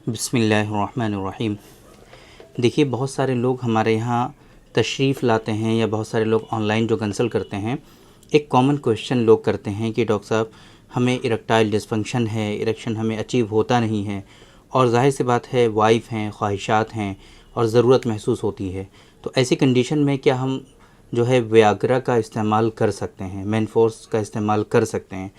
बिस्मिल्लाहिर्रहमानिर्रहीम। देखिए, बहुत सारे लोग हमारे यहाँ तशरीफ़ लाते हैं या बहुत सारे लोग ऑनलाइन जो कंसल्ट करते हैं, एक कॉमन क्वेश्चन लोग करते हैं कि डॉक्टर साहब, हमें इरेक्टाइल डिसफंक्शन है, इरेक्शन हमें अचीव होता नहीं है और ज़ाहिर सी बात है वाइफ़ हैं, ख्वाहिशात हैं और ज़रूरत महसूस होती है। तो ऐसी कंडीशन में क्या हम जो है वियाग्रा का इस्तेमाल कर सकते हैं, मेनफोर्स का इस्तेमाल कर सकते हैं?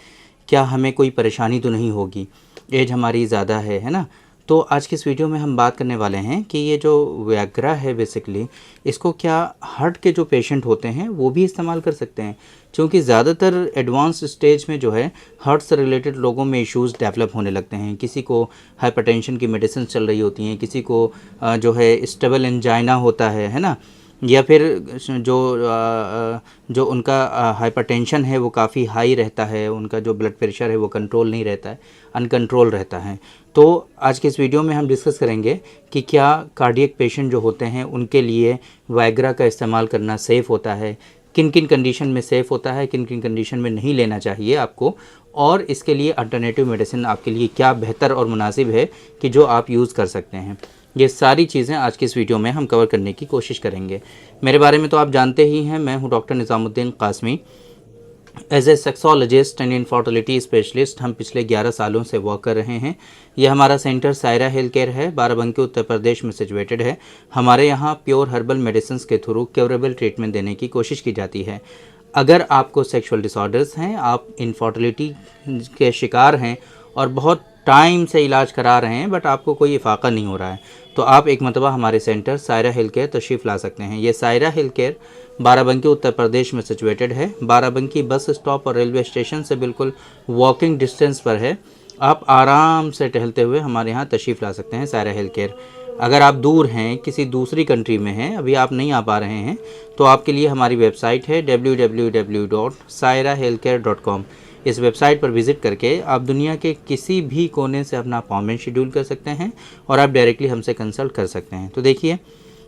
क्या हमें कोई परेशानी तो नहीं होगी? एज हमारी ज़्यादा है ना? तो आज की इस वीडियो में हम बात करने वाले हैं कि ये जो वियाग्रा है बेसिकली, इसको क्या हार्ट के जो पेशेंट होते हैं वो भी इस्तेमाल कर सकते हैं? क्योंकि ज़्यादातर एडवांस स्टेज में जो है हार्ट से रिलेटेड लोगों में इश्यूज़ डेवलप होने लगते हैं। किसी को हाइपरटेंशन की मेडिसिन चल रही होती हैं, किसी को जो है स्टेबल एंजाइना होता है ना, या फिर जो उनका हाइपरटेंशन है वो काफ़ी हाई रहता है, उनका जो ब्लड प्रेशर है वो कंट्रोल नहीं रहता है, अनकंट्रोल रहता है। तो आज के इस वीडियो में हम डिस्कस करेंगे कि क्या कार्डियक पेशेंट जो होते हैं उनके लिए वायग्रा का इस्तेमाल करना सेफ़ होता है, किन किन कंडीशन में सेफ़ होता है, किन किन कंडीशन में नहीं लेना चाहिए आपको, और इसके लिए अल्टरनेटिव मेडिसिन आपके लिए क्या बेहतर और मुनासिब है कि जो आप यूज़ कर सकते हैं। ये सारी चीज़ें आज की इस वीडियो में हम कवर करने की कोशिश करेंगे। मेरे बारे में तो आप जानते ही हैं, मैं हूं doctor Nizamuddin Qasmi. As a sexologist and infertility specialist हम पिछले 11 सालों से वर्क कर रहे हैं। यह हमारा सेंटर सायरा हेल्थ केयर है, बाराबंकी उत्तर प्रदेश में सिचुएटेड है। हमारे यहाँ प्योर हर्बल मेडिसिन के थ्रू क्योरेबल ट्रीटमेंट देने की कोशिश की जाती है। अगर आपको सेक्सुअल डिसऑर्डर्स हैं, आप इनफर्टिलिटी के शिकार हैं और बहुत टाइम से इलाज करा रहे हैं बट आपको कोई इफाका नहीं हो रहा है, तो आप एक मरतबा हमारे सेंटर सायरा हेल्थ केयर तशरीफ़ ला सकते हैं। ये सायरा हेल्थ केयर बाराबंकी उत्तर प्रदेश में सिचुएटेड है। बाराबंकी बस स्टॉप और रेलवे स्टेशन से बिल्कुल वॉकिंग डिस्टेंस पर है। आप आराम से टहलते हुए हमारे यहाँ तशरीफ़ ला सकते हैं सायरा हेल्थ केयर। अगर आप दूर हैं, किसी दूसरी कंट्री में हैं, अभी आप नहीं आ पा रहे हैं, तो आपके लिए हमारी वेबसाइट है www.sairahealthcare.com। इस वेबसाइट पर विज़िट करके आप दुनिया के किसी भी कोने से अपना अपॉइंटमेंट शेड्यूल कर सकते हैं और आप डायरेक्टली हमसे कंसल्ट कर सकते हैं। तो देखिए,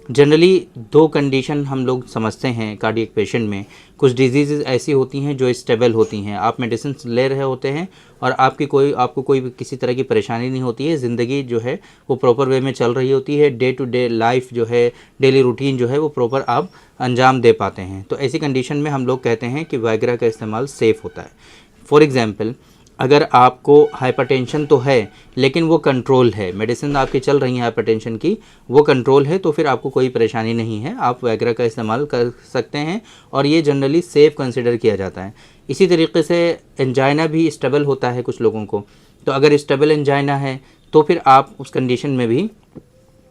जनरली दो कंडीशन हम लोग समझते हैं कार्डियक पेशेंट में। कुछ डिजीज़ ऐसी होती हैं जो स्टेबल होती हैं, आप मेडिसिन ले रहे होते हैं और आपको कोई किसी तरह की परेशानी नहीं होती है, ज़िंदगी जो है वो प्रॉपर वे में चल रही होती है, डे टू डे लाइफ जो है, डेली रूटीन जो है वो प्रॉपर आप अंजाम दे पाते हैं। तो ऐसी कंडीशन में हम लोग कहते हैं कि वायग्रा का इस्तेमाल सेफ़ होता है। फॉर एग्ज़ाम्पल, अगर आपको हाइपरटेंशन तो है लेकिन वो कंट्रोल है, मेडिसिन आपकी चल रही है हाइपरटेंशन की, वो कंट्रोल है, तो फिर आपको कोई परेशानी नहीं है, आप वायग्रा का इस्तेमाल कर सकते हैं और ये जनरली सेफ़ कंसिडर किया जाता है। इसी तरीके से एंजाइना भी स्टेबल होता है कुछ लोगों को, तो अगर स्टेबल एंजाइना है तो फिर आप उस कंडीशन में भी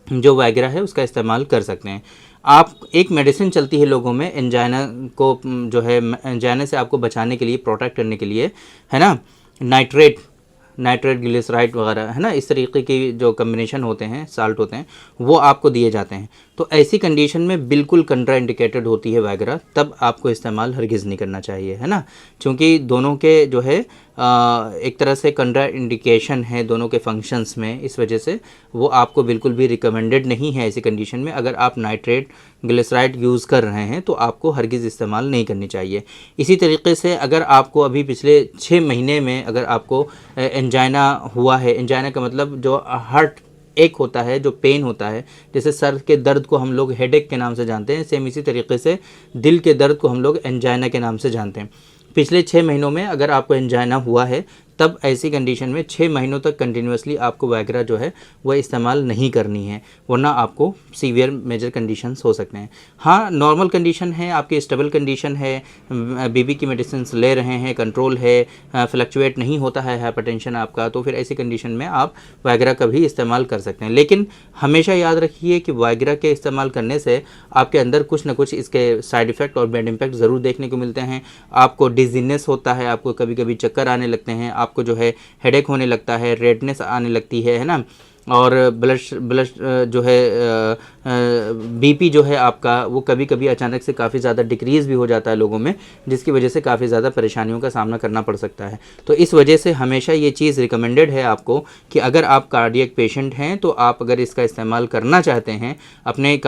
जो वायग्रा है उसका इस्तेमाल कर सकते हैं। आप एक मेडिसिन चलती है लोगों में एंजाइना को जो है एंजाइना से आपको बचाने के लिए, प्रोटेक्ट करने के लिए, है ना, नाइट्रेट ग्लिसराइड वगैरह, है ना, इस तरीके की जो कम्बिनेशन होते हैं, साल्ट होते हैं, वो आपको दिए जाते हैं। तो ऐसी कंडीशन में बिल्कुल कंट्राइंडिकेटेड होती है वायग्रा, तब आपको इस्तेमाल हरगिज़ नहीं करना चाहिए, है ना, क्योंकि दोनों के जो है एक तरह से कंट्राइंडिकेशन है दोनों के फंक्शंस में, इस वजह से वो आपको बिल्कुल भी रिकमेंडेड नहीं है। ऐसी कंडीशन में अगर आप नाइट्रेट ग्लिसराइड यूज़ कर रहे हैं तो आपको हरगिज़ इस्तेमाल नहीं करनी चाहिए। इसी तरीके से अगर आपको अभी पिछले 6 महीने में अगर आपको एंजाइना हुआ है, एंजाइना का मतलब जो हार्ट एक होता है, जो पेन होता है, जैसे सर के दर्द को हम लोग हेडेक के नाम से जानते हैं, सेम इसी तरीके से दिल के दर्द को हम लोग एंजाइना के नाम से जानते हैं। पिछले 6 महीनों में अगर आपको एंजाइना हुआ है, तब ऐसी कंडीशन में 6 महीनों तक कंटिन्यूसली आपको वायग्रा जो है वह इस्तेमाल नहीं करनी है, वरना आपको सीवियर मेजर कंडीशंस हो सकते हैं। हाँ, नॉर्मल कंडीशन है, आपकी स्टेबल कंडीशन है, बीबी की मेडिसिन ले रहे हैं, कंट्रोल है, फ्लक्चुएट नहीं होता है हाइपरटेंशन आपका, तो फिर ऐसी कंडीशन में आप वायग्रा का भी इस्तेमाल कर सकते हैं। लेकिन हमेशा याद रखिए कि वायग्रा के इस्तेमाल करने से आपके अंदर कुछ ना कुछ इसके साइड इफ़ेक्ट और बैड इम्पैक्ट ज़रूर देखने को मिलते हैं। आपको डिजीनेस होता है, आपको कभी कभी चक्कर आने लगते हैं, आपको जो है हेडेक होने लगता है, रेडनेस आने लगती है ना, और ब्लड जो है बीपी जो है आपका वो कभी कभी अचानक से काफ़ी ज़्यादा डिक्रीज़ भी हो जाता है लोगों में, जिसकी वजह से काफ़ी ज़्यादा परेशानियों का सामना करना पड़ सकता है। तो इस वजह से हमेशा ये चीज़ रिकमेंडेड है आपको कि अगर आप कार्डियक पेशेंट हैं तो आप अगर इसका इस्तेमाल करना चाहते हैं, अपने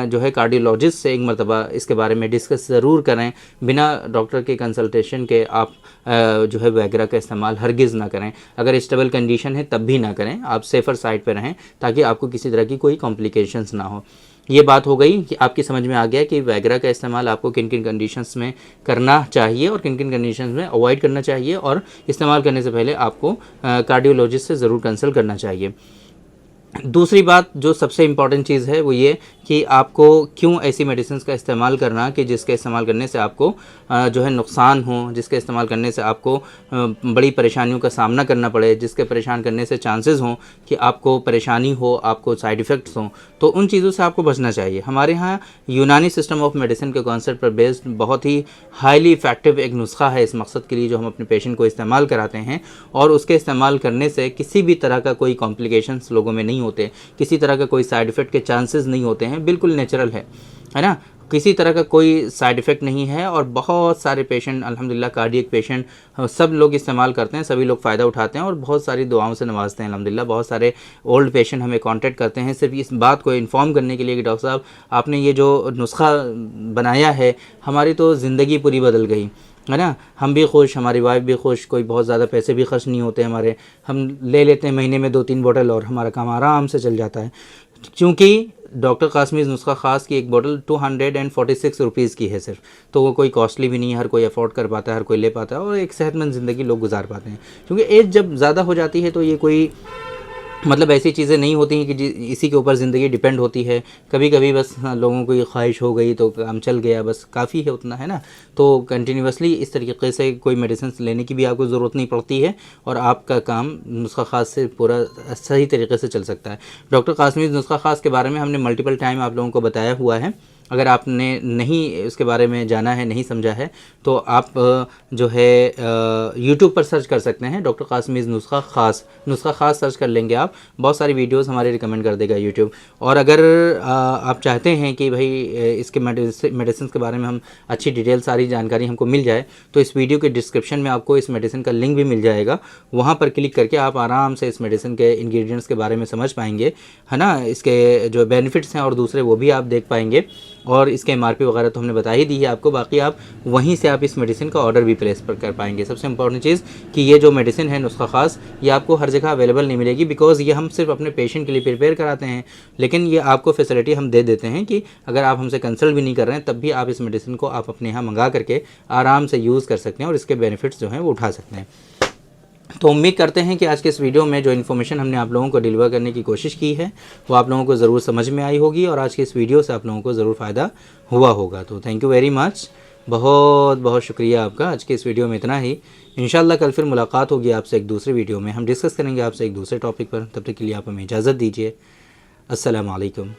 जो है कार्डियोलॉजिस्ट से एक मरतबा इसके बारे में डिस्कस ज़रूर करें। बिना डॉक्टर के कंसल्टेशन के आप जो है वायग्रा का इस्तेमाल हरगिज़ ना करें। अगर स्टेबल कंडीशन है तब भी ना करें, आप सेफ़र साइड पे रहें ताकि आपको किसी तरह की कोई कॉम्प्लिकेशंस ना हो। ये बात हो गई कि आपकी समझ में आ गया कि वैगरा का इस्तेमाल आपको किन किन कंडीशंस में करना चाहिए और किन किन कंडीशंस में अवॉइड करना चाहिए, और इस्तेमाल करने से पहले आपको कार्डियोलॉजिस्ट से ज़रूर कंसल्ट करना चाहिए। दूसरी बात जो सबसे इम्पॉर्टेंट चीज़ है वो ये कि आपको क्यों ऐसी मेडिसिन्स का इस्तेमाल करना कि जिसके इस्तेमाल करने से आपको जो है नुकसान हो, जिसके इस्तेमाल करने से आपको बड़ी परेशानियों का सामना करना पड़े, जिसके परेशान करने से चांसेस हों कि आपको परेशानी हो, आपको साइड इफ़ेक्ट्स हों, तो उन चीज़ों से आपको बचना चाहिए। हमारे यहाँ यूनानी सिस्टम ऑफ मेडिसिन के कॉन्सेप्ट पर बेस्ड बहुत ही हाईली इफेक्टिव एक नुस्खा है इस मकसद के लिए जो हम अपने पेशेंट को इस्तेमाल कराते हैं, और उसके इस्तेमाल करने से किसी भी तरह का कोई कॉम्प्लिकेशंस लोगों में नहीं होते, किसी तरह का कोई साइड इफ़ेक्ट के चांसेस नहीं होते हैं, बिल्कुल नेचुरल है ना, किसी तरह का कोई साइड इफ़ेक्ट नहीं है। और बहुत सारे पेशेंट अल्हम्दुलिल्लाह कार्डियक पेशेंट सब लोग इस्तेमाल करते हैं, सभी लोग फ़ायदा उठाते हैं और बहुत सारी दुआओं से नवाजते हैं अल्हम्दुलिल्लाह। बहुत सारे ओल्ड पेशेंट हमें कांटेक्ट करते हैं सिर्फ इस बात को इन्फॉर्म करने के लिए कि डॉक्टर साहब आपने ये जो नुस्खा बनाया है हमारी तो ज़िंदगी पूरी बदल गई, है ना, हम भी खुश, हमारी वाइफ भी खुश, कोई बहुत ज़्यादा पैसे भी खर्च नहीं होते हमारे, हम ले लेते हैं महीने में 2-3 बोतल और हमारा काम आराम से चल जाता है। क्योंकि डॉक्टर कासमीज़ नुस्खा ख़ास की एक बोतल 246 रुपीज़ की है सिर्फ, तो वो कोई कॉस्टली भी नहीं है, हर कोई अफोर्ड कर पाता है, हर कोई ले पाता है और एक सेहतमंद ज़िंदगी लोग गुजार पाते हैं। क्योंकि एज जब ज़्यादा हो जाती है तो ये कोई मतलब ऐसी चीज़ें नहीं होती हैं कि इसी के ऊपर ज़िंदगी डिपेंड होती है। कभी कभी बस लोगों को ये ख्वाहिश हो गई तो काम चल गया, बस काफ़ी है उतना, है ना। तो कंटिन्यूसली इस तरीके से कोई मेडिसिन लेने की भी आपको ज़रूरत नहीं पड़ती है और आपका काम नुस्खा ख़ास से पूरा सही तरीके से चल सकता है। डॉक्टर कासमीज़ नुस्खा ख़ास के बारे में हमने मल्टीपल टाइम आप लोगों को बताया हुआ है। अगर आपने नहीं उसके बारे में जाना है, नहीं समझा है, तो आप जो है यूट्यूब पर सर्च कर सकते हैं डॉक्टर कासमीज़ नुस्खा ख़ास सर्च कर लेंगे आप, बहुत सारी वीडियोस हमारे रिकमेंड कर देगा यूट्यूब। और अगर आप चाहते हैं कि भाई इसके मेडिसिन के बारे में हम अच्छी डिटेल सारी जानकारी हमको मिल जाए, तो इस वीडियो के डिस्क्रिप्शन में आपको इस मेडिसिन का लिंक भी मिल जाएगा, वहाँ पर क्लिक करके आप आराम से इस मेडिसिन के इंग्रेडिएंट्स के बारे में समझ पाएंगे, है ना, इसके जो बेनिफिट्स हैं और दूसरे वो भी आप देख पाएंगे। और इसके MRP वगैरह तो हमने बता ही दी है आपको, बाकी आप वहीं से आप इस मेडिसिन का ऑर्डर भी प्लेस पर कर पाएंगे। सबसे इंपॉर्टेंट चीज़ कि ये जो मेडिसिन है नुस्खा ख़ास, ये आपको हर जगह अवेलेबल नहीं मिलेगी, बिकॉज़ ये हम सिर्फ अपने पेशेंट के लिए प्रिपेयर कराते हैं, लेकिन ये आपको फैसिलिटी हम दे देते हैं कि अगर आप हमसे कंसल्ट भी नहीं कर रहे हैं तब भी आप इस मेडिसिन को आप अपने यहाँ मंगा करके आराम से यूज़ कर सकते हैं और इसके बेनिफिट्स जो हैं वो उठा सकते हैं। तो उम्मीद करते हैं कि आज के इस वीडियो में जो इन्फॉर्मेशन हमने आप लोगों को डिलीवर करने की कोशिश की है वो आप लोगों को ज़रूर समझ में आई होगी और आज के इस वीडियो से आप लोगों को ज़रूर फ़ायदा हुआ होगा। तो थैंक यू वेरी मच, बहुत बहुत शुक्रिया आपका। आज के इस वीडियो में इतना ही। इंशाल्लाह कल फिर मुलाकात होगी आपसे एक दूसरे वीडियो में, हम डिस्कस करेंगे आपसे एक दूसरे टॉपिक पर। तब तक के लिए आप हमें इजाज़त दीजिए। अस्सलाम वालेकुम।